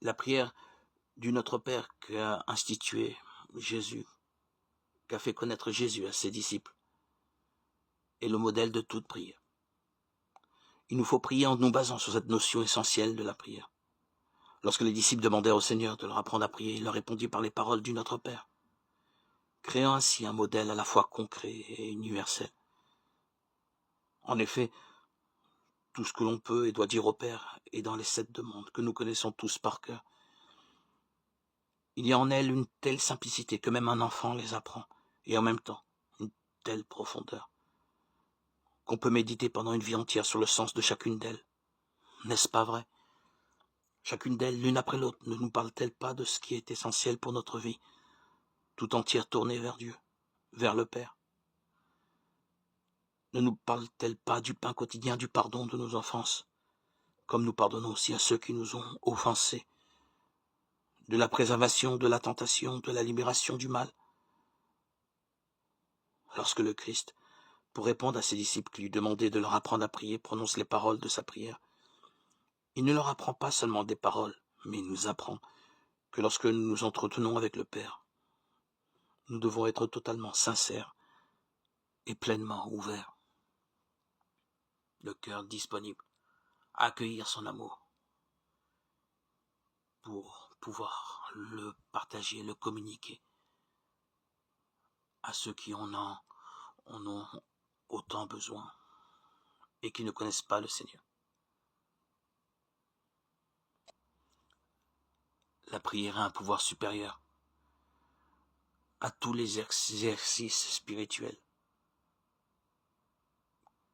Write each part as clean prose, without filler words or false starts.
La prière du Notre Père qu'a institué Jésus, qu'a fait connaître Jésus à ses disciples, est le modèle de toute prière. Il nous faut prier en nous basant sur cette notion essentielle de la prière. Lorsque les disciples demandèrent au Seigneur de leur apprendre à prier, il leur répondit par les paroles du Notre Père, créant ainsi un modèle à la fois concret et universel. En effet, tout ce que l'on peut et doit dire au Père est dans les 7 demandes que nous connaissons tous par cœur. Il y a en elles une telle simplicité que même un enfant les apprend, et en même temps, une telle profondeur, qu'on peut méditer pendant une vie entière sur le sens de chacune d'elles. N'est-ce pas vrai? Chacune d'elles, l'une après l'autre, ne nous parle-t-elle pas de ce qui est essentiel pour notre vie, tout entière tournée vers Dieu, vers le Père? Ne nous parle-t-elle pas du pain quotidien, du pardon de nos offenses, comme nous pardonnons aussi à ceux qui nous ont offensés, de la préservation de la tentation, de la libération du mal? Lorsque le Christ, pour répondre à ses disciples qui lui demandaient de leur apprendre à prier, prononce les paroles de sa prière, il ne leur apprend pas seulement des paroles, mais il nous apprend que lorsque nous nous entretenons avec le Père, nous devons être totalement sincères et pleinement ouverts, le cœur disponible à accueillir son amour pour pouvoir le partager, le communiquer à ceux qui en ont autant besoin et qui ne connaissent pas le Seigneur. La prière a un pouvoir supérieur à tous les exercices spirituels.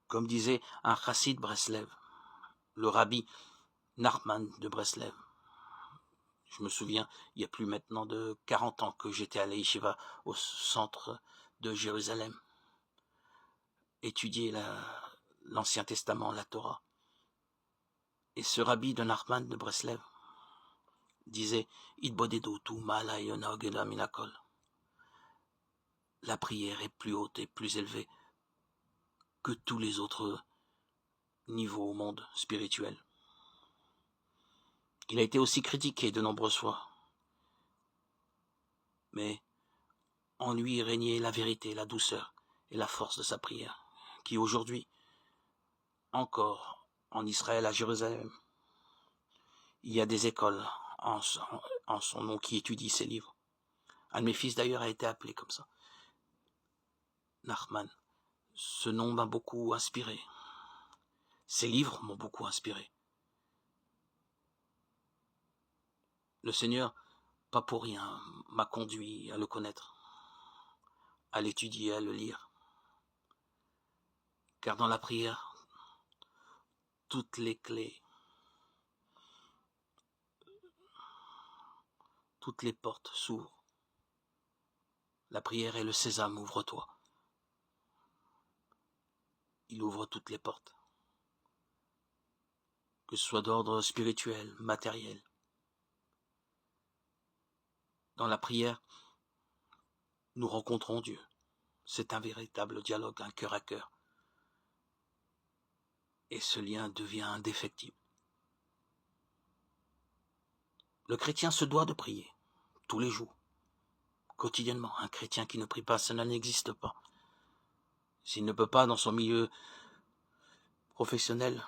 Comme disait un chassid Breslev, le rabbi Nachman de Breslev. Je me souviens, il y a plus maintenant de 40 ans que j'étais à l'Yeshiva au centre de Jérusalem, étudier l'Ancien Testament, la Torah. Et ce rabbi de Nachman de Breslev disait la prière est plus haute et plus élevée que tous les autres niveaux au monde spirituel. Il a été aussi critiqué de nombreuses fois, mais en lui régnait la vérité, la douceur et la force de sa prière, qui aujourd'hui, encore en Israël, à Jérusalem, il y a des écoles en son nom qui étudient ses livres. Un de mes fils d'ailleurs a été appelé comme ça, Nachman. Ce nom m'a beaucoup inspiré. Ses livres m'ont beaucoup inspiré. Le Seigneur, pas pour rien, m'a conduit à le connaître, à l'étudier, à le lire. Car dans la prière, toutes les clés, toutes les portes s'ouvrent. La prière est le sésame, ouvre-toi. Il ouvre toutes les portes. Que ce soit d'ordre spirituel, matériel. Dans la prière, nous rencontrons Dieu. C'est un véritable dialogue, un cœur à cœur. Et ce lien devient indéfectible. Le chrétien se doit de prier, tous les jours, quotidiennement. Un chrétien qui ne prie pas, cela n'existe pas. S'il ne peut pas dans son milieu professionnel,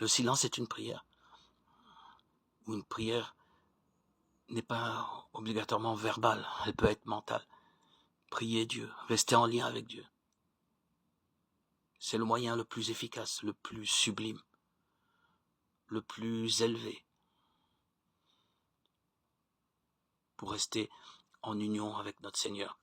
le silence est une prière. Ou une prière n'est pas obligatoirement verbale, elle peut être mentale. Prier Dieu, rester en lien avec Dieu. C'est le moyen le plus efficace, le plus sublime, le plus élevé pour rester en union avec notre Seigneur.